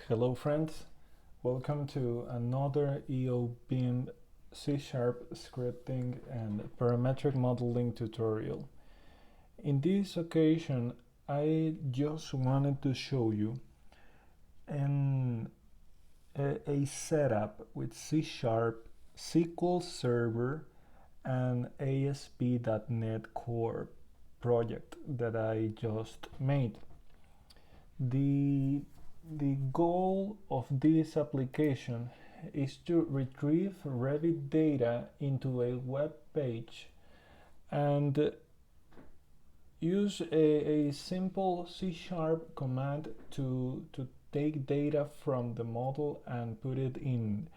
Hello friends, welcome to another EOBeam C# scripting and parametric modeling tutorial. In this occasion, I just wanted to show you a setup with C#, SQL Server, and ASP.NET Core project that I just made. The goal of this application is to retrieve Revit data into a web page and use a simple C# command to take data from the model and put it in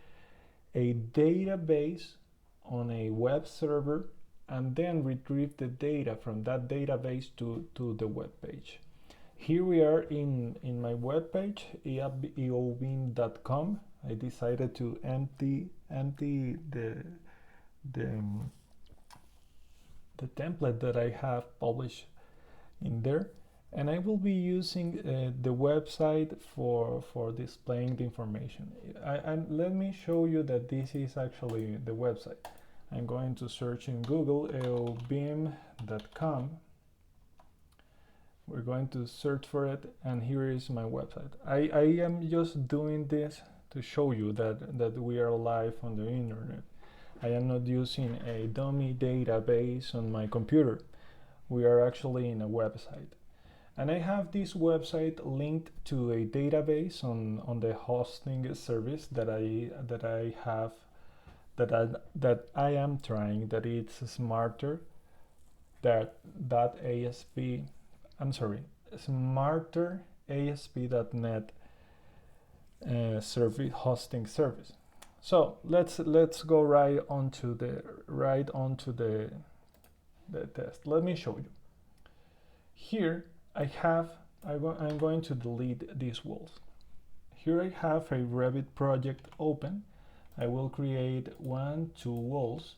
a database on a web server and then retrieve the data from that database to the web page. Here we are in my webpage, eobeam.com. I decided to empty the template that I have published in there, and I will be using the website for displaying the information. And let me show you that this is actually the website. I'm going to search in Google eobeam.com. We're going to search for it, and here is my website. I am just doing this to show you that we are live on the internet. I am not using a dummy database on my computer. We are actually in a website. And I have this website linked to a database on the hosting service that I am trying, that it's smarter smarter ASP.NET hosting service. So let's go right onto the test. Let me show you. Here I'm going to delete these walls. Here I have a Revit project open. I will create 2 walls,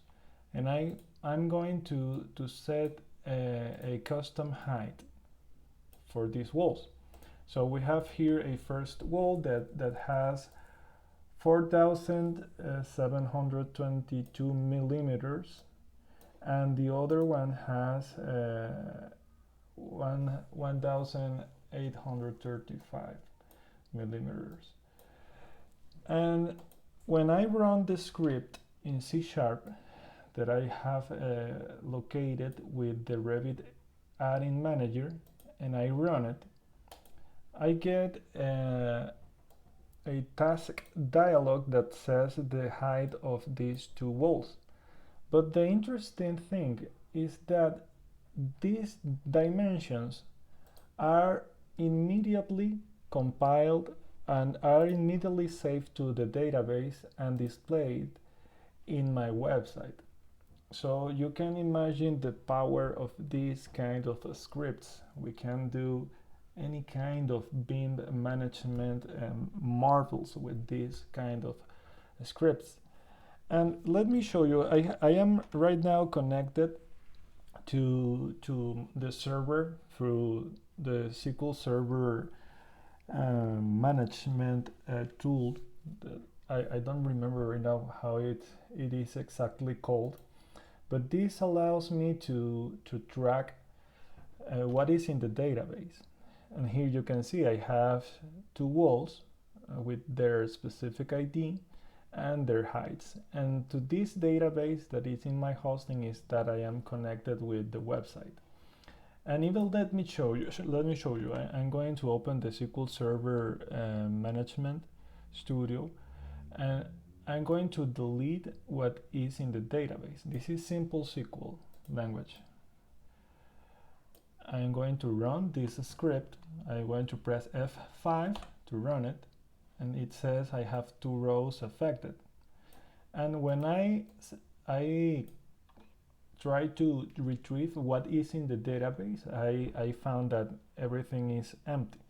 and I'm going to set a custom height for these walls. So we have here a first wall that has 4,722 millimeters, and the other one has 1,835 millimeters. And when I run the script in C# that I have located with the Revit add-in manager, and I run it, I get a task dialog that says the height of these 2 walls. But the interesting thing is that these dimensions are immediately compiled and are immediately saved to the database and displayed in my website. So you can imagine the power of these kind of scripts. We can do any kind of BIM management marvels with these kind of scripts. And let me show you, I am right now connected to the server through the SQL Server management tool. I don't remember right now how it is exactly called. But this allows me to track what is in the database. And here you can see I have 2 walls with their specific ID and their heights. And to this database that is in my hosting is that I am connected with the website. And even let me show you. I'm going to open the SQL Server Management Studio, and I'm going to delete what is in the database. This is simple SQL language. I'm going to run this script. I'm going to press F5 to run it, and it says I have 2 rows affected. And when I try to retrieve what is in the database, I found that everything is empty.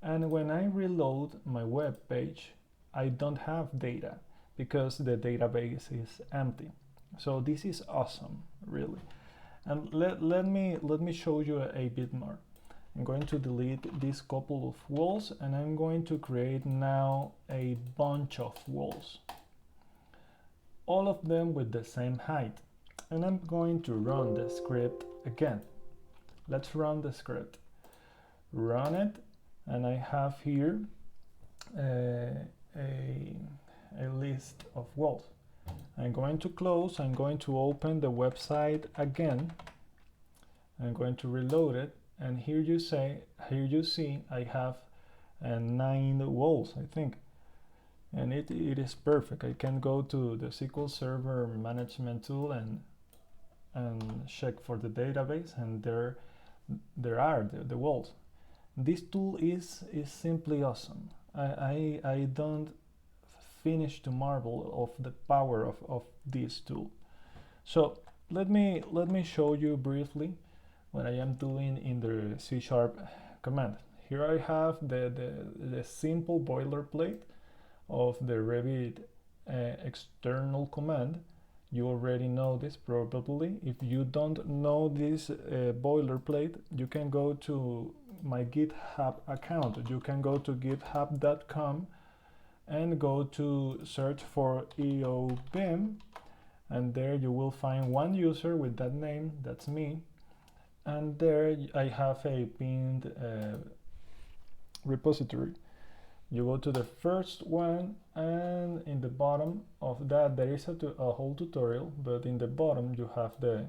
And when I reload my web page, I don't have data, because the database is empty. So this is awesome, really. And let me show you a bit more. I'm going to delete this couple of walls, and I'm going to create now a bunch of walls, all of them with the same height. And I'm going to run the script again. Let's run the script. Run it, and I have here a list of walls. I'm going to close. I'm going to open the website again. I'm going to reload it, and here you see I have 9 walls, I think, and it is perfect. I can go to the SQL Server management tool and check for the database, and there are the walls. This tool is simply awesome. I don't finish to marvel of the power of this tool. So let me show you briefly what I am doing in the C# command. Here I have the simple boilerplate of the Revit external command. You already know this probably. If you don't know this boilerplate, you can go to my GitHub account. You can go to github.com and go to search for EOBIM, and there you will find one user with that name. That's me. And there I have a pinned repository. You go to the first one, and in the bottom of that there is a whole tutorial, but in the bottom you have the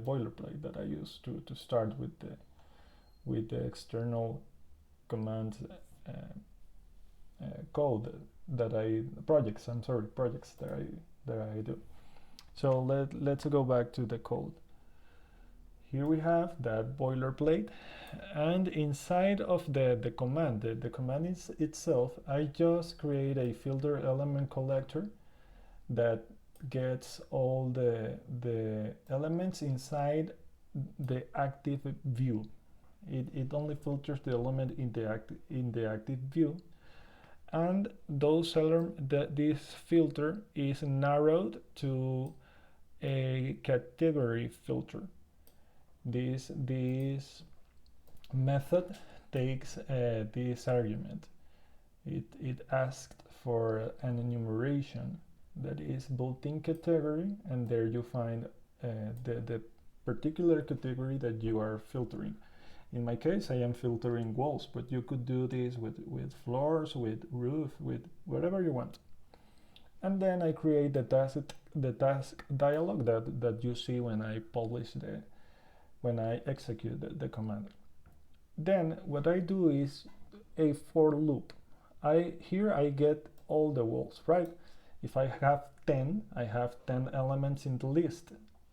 boilerplate that I use to start with the external command code projects that I do. So let's go back to the code. Here we have that boilerplate, and inside of the command, the command itself, I just create a filter element collector that gets all the elements inside the active view. It only filters the element in the active view, and this filter is narrowed to a category filter. This method takes this argument. It asked for an enumeration that is built-in category, and there you find the particular category that you are filtering. In my case, I am filtering walls, but you could do this with floors, with roof, with whatever you want. And then I create the task dialog that you see when I when I execute the command. Then what I do is a for loop. Here I get all the walls, right? If I have 10, I have 10 elements in the list.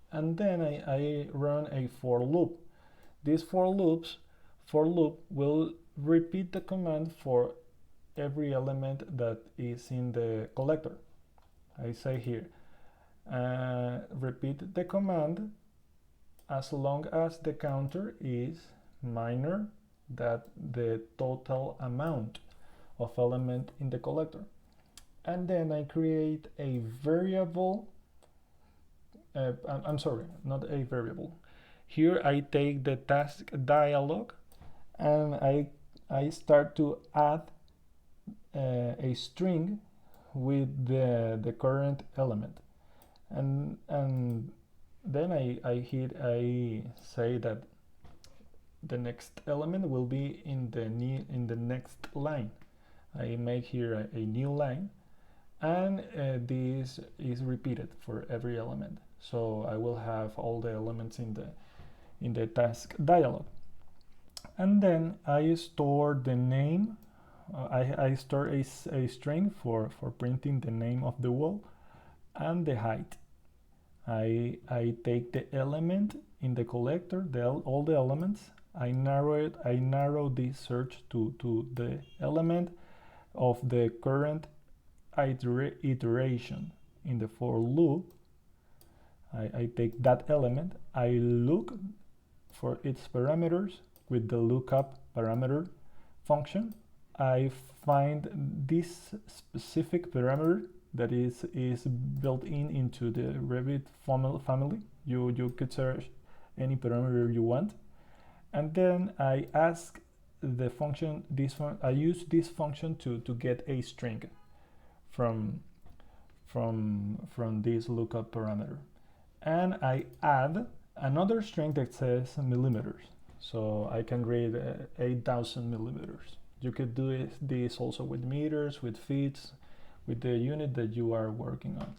And then I run a for loop. This for loop will repeat the command for every element that is in the collector. I say here, repeat the command as long as the counter is minor than the total amount of element in the collector. And then I create a variable, I'm sorry, not a variable. Here I take the task dialog, and I start to add a string with the current element, and then I say that the next element will be in the next line. I make here a new line, and this is repeated for every element. So I will have all the elements in the task dialog, and then I store the name. I store a string for printing the name of the wall and the height. I take the element in the collector, all the elements. I narrow this search to the element of the current iteration. In the for loop, I take that element. I look for its parameters with the lookup parameter function. I find this specific parameter that is built into the Revit family. You could search any parameter you want, And then I ask the function, I use this function to get a string from this lookup parameter, and I add another string that says millimeters, so I can read 8,000 millimeters. You could do this also with meters, with feet, with the unit that you are working on.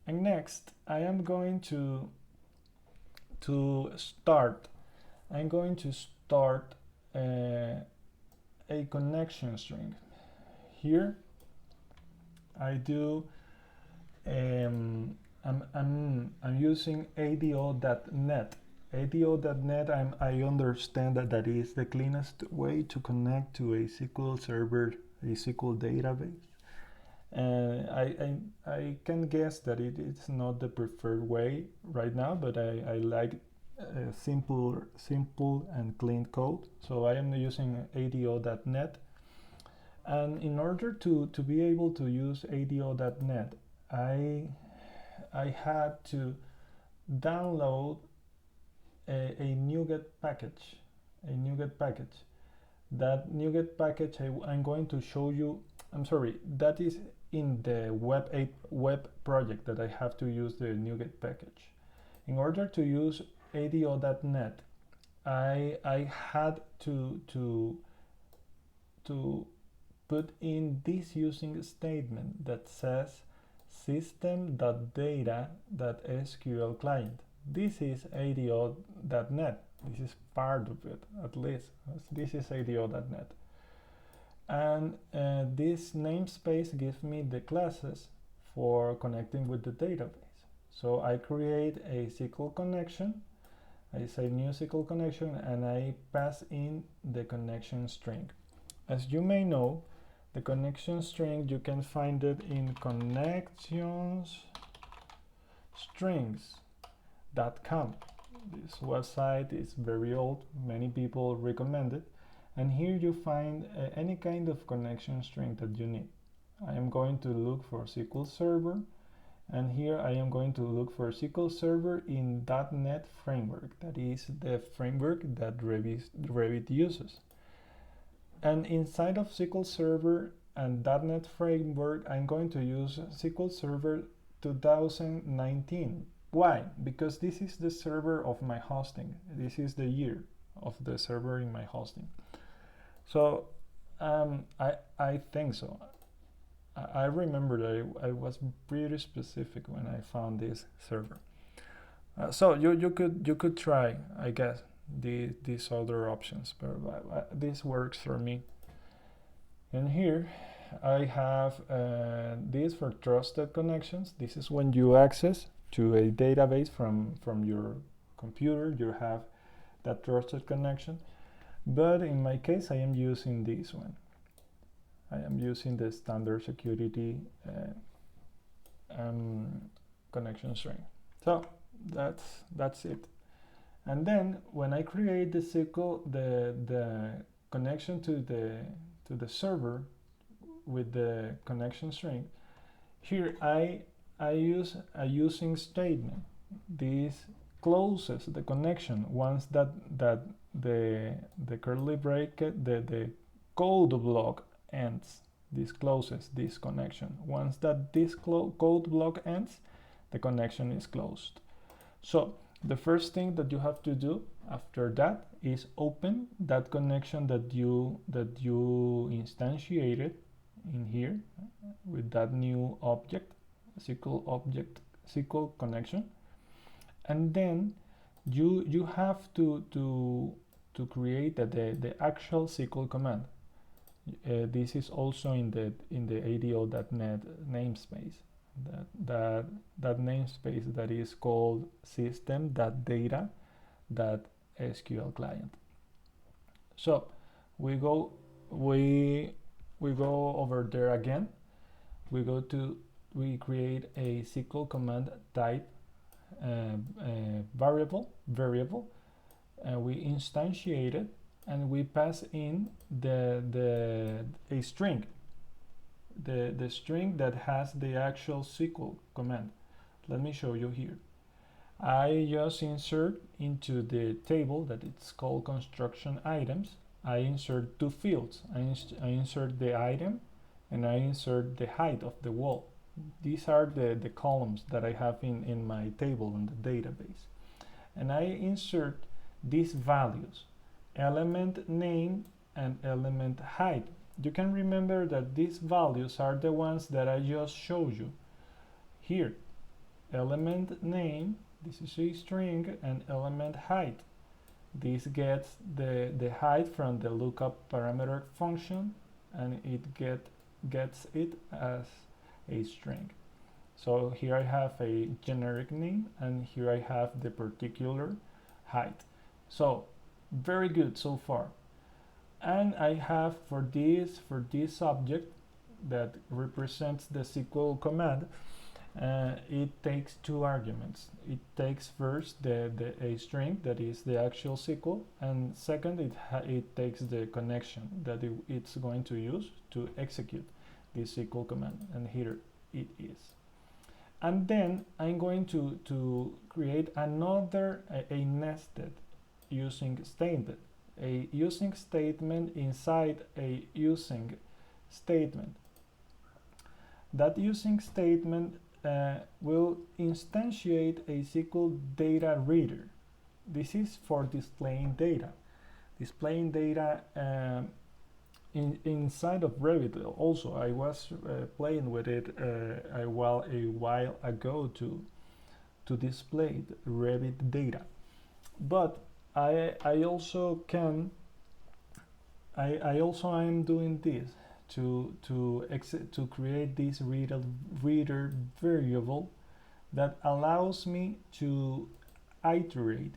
And next, I am going to start. I'm going to start a connection string. Here, I do. I'm using ADO.NET. ADO.NET, I understand that is the cleanest way to connect to a SQL server, a SQL database. I can guess that it's not the preferred way right now, but I like simple and clean code. So I am using ADO.NET. And in order to be able to use ADO.NET, I had to download a NuGet package. That NuGet package I'm going to show you. I'm sorry, that is in the web project that I have to use the NuGet package. In order to use ADO.NET, I had to put in this using statement that says system.data.sql client. This is ADO.NET. This is part of it, at least. This is ADO.NET. And this namespace gives me the classes for connecting with the database. So I create a SQL connection. I say new SQL connection, and I pass in the connection string. As you may know, the connection string, you can find it in connectionstrings.com. This website is very old. Many people recommend it. And here you find any kind of connection string that you need. I am going to look for SQL Server. And here I am going to look for SQL Server in .NET Framework. That is the framework that Revit uses. And inside of SQL Server and .NET Framework, I'm going to use SQL Server 2019. Why? Because this is the server of my hosting. This is the year of the server in my hosting. So I think so. I remember that I was pretty specific when I found this server. So you could try, I guess, these other options, but this works for me. And here I have this for trusted connections. This is when you access to a database from your computer, you have that trusted connection. But in my case, I am using this one. I am using the standard security connection string. So that's it. And then when I create the SQL, the connection to the server with the connection string, here I use a using statement. This closes the connection once that the curly bracket, the code block ends. This closes this connection. Once that this code block ends, the connection is closed. So the first thing that you have to do after that is open that connection that you instantiated in here with that new object, SQL connection, and then you have to create the actual SQL command. This is also in the ADO.NET namespace. That namespace that is called system.data.sql client. So we go over there again. We create a SQL command type variable, and we instantiate it, and we pass in a string, the string that has the actual SQL command. Let me show you here. I just insert into the table that it's called construction items. I insert two fields. I insert the item and I insert the height of the wall. These are the columns that I have in my table in the database. And I insert these values, element name and element height. You can remember that these values are the ones that I just showed you here. Element name, this is a string, and element height. This gets the height from the lookup parameter function, and it gets it as a string. So here I have a generic name, and here I have the particular height. So very good so far. And I have for this object that represents the SQL command, it takes two arguments. It takes first a string that is the actual SQL, and second it takes the connection that it's going to use to execute this SQL command, and here it is. And then I'm going to create another a nested using statement, a using statement inside a using statement. That using statement will instantiate a SQL data reader. This is for displaying data. Displaying data inside of Revit. Also, I was playing with it a while ago to display Revit data. But I also am doing this to create this reader variable that allows me to iterate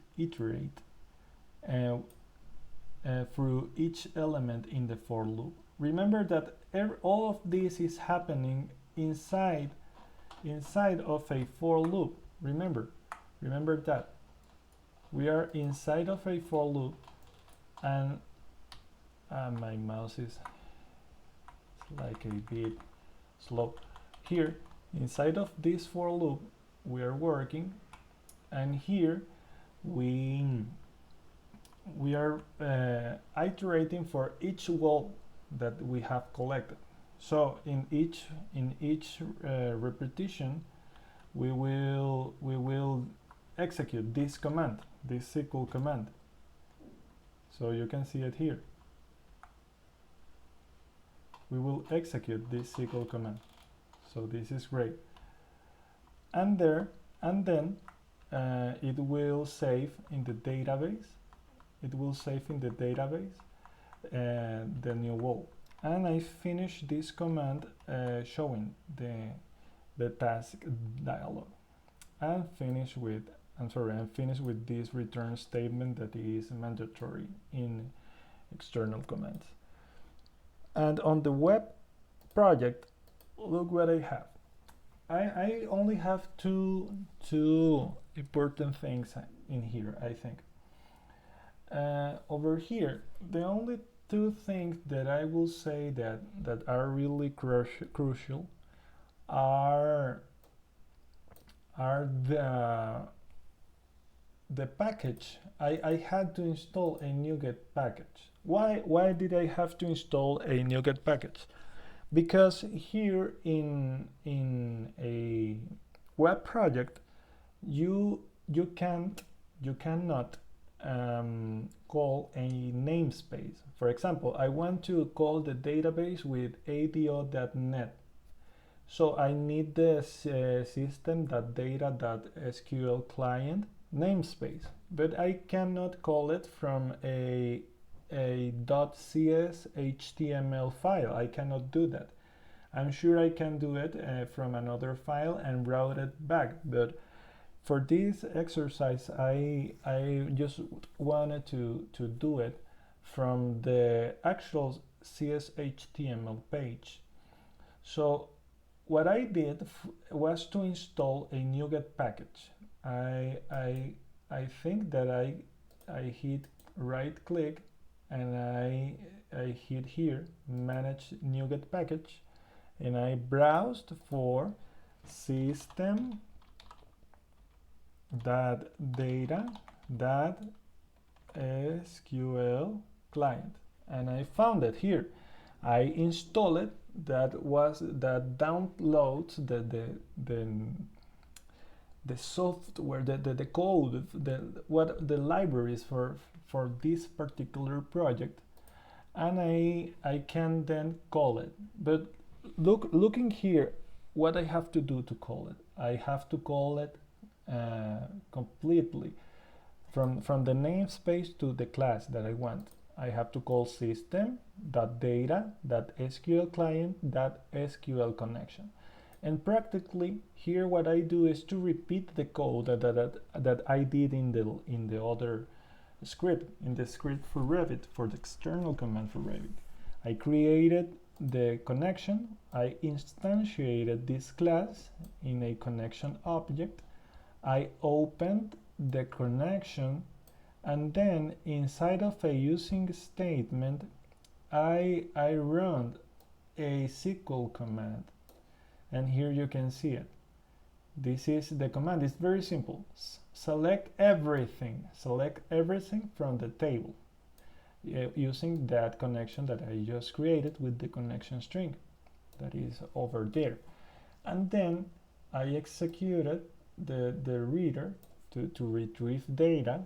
through each element in the for loop. Remember that all of this is happening inside of a for loop. Remember that we are inside of a for loop, and my mouse is like a bit slow. Here inside of this for loop we are working, and here we are iterating for each wall that we have collected. So in each repetition we will execute this command, this SQL command. So you can see it here. We will execute this SQL command. So this is great. And then it will save in the database. It will save in the database the new wall. And I finish this command showing the task dialog. And finish with this return statement that is mandatory in external commands. And on the web project, look what I have. I only have two important things in here, I think. Over here, the only two things that I will say that are really crucial are the package. I had to install a NuGet package. Why did I have to install a NuGet package? Because here in a web project you cannot call a namespace. For example, I want to call the database with ado.net. So I need the system.data.sql client namespace, but I cannot call it from a .cs HTML file. I cannot do that. I'm sure I can do it from another file and route it back, but for this exercise I just wanted to do it from the actual CSHTML page. So what I did was to install a NuGet package. I think that I hit right click and I hit here manage NuGet package, and I browsed for system that data that SQL client, and I found it here. I installed it. That downloads the software, the code, what the libraries for this particular project, and I can then call it. But looking here, what I have to do to call it, I have to call it completely from the namespace to the class that I want. I have to call system.data.sql client.sql connection. And practically here what I do is to repeat the code that I did in the other script, in the script for Revit, for the external command for Revit. I created the connection, I instantiated this class in a connection object, I opened the connection, and then inside of a using statement I run a SQL command, and here you can see it. This is the command. It's very simple. Select everything from the table using that connection that I just created with the connection string that is over there, and then I executed the reader to retrieve data,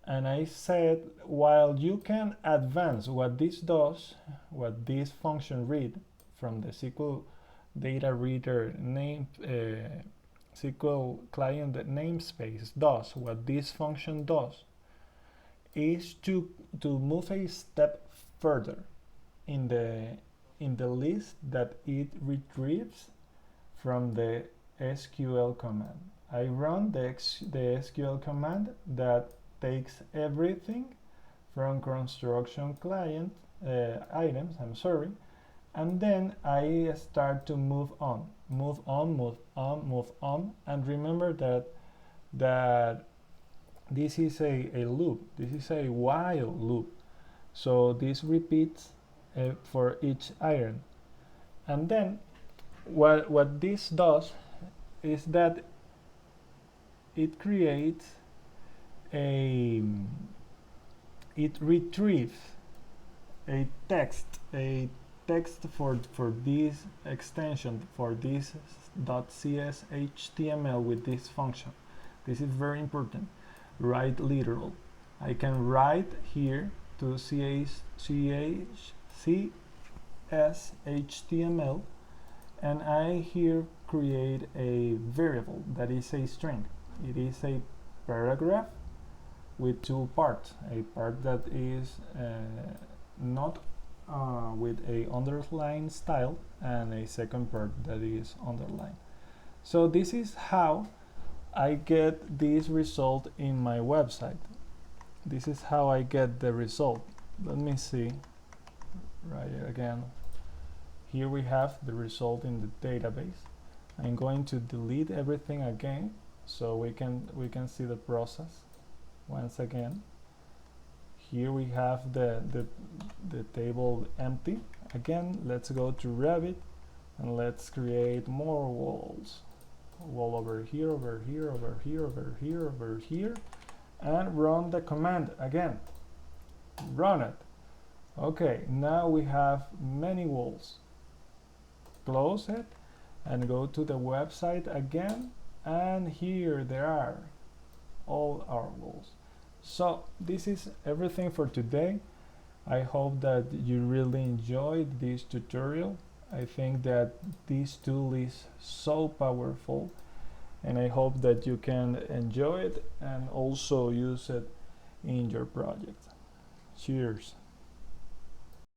and I said, while you can advance what this does, what this function read from the SQL data reader name SQL client namespace does, what this function does is to move a step further in the list that it retrieves from the SQL command. I run the SQL command that takes everything from construction client items, and then I start to move on, and remember that this is a loop, this is a while loop, so this repeats for each item. And then what this does is that it creates it retrieves a text for this extension, for this .cs HTML with this function. This is very important. Write literal. I can write here to CS HTML, and I here create a variable that is a string. It is a paragraph with two parts, a part that is not with a underline style, and a second part that is underlined. So this is how I get this result in my website. This is how I get the result. Let me see. Right again. Here we have the result in the database. I'm going to delete everything again so we can see the process once again. Here we have the table empty. Again, let's go to Revit and let's create more walls. Wall over here, over here, over here, over here, over here, and run the command again. Run it. Okay, now we have many walls. Close it and go to the website again, and here there are all our walls. So this is everything for today. I hope that you really enjoyed this tutorial. I think that this tool is so powerful, and I hope that you can enjoy it and also use it in your project. Cheers.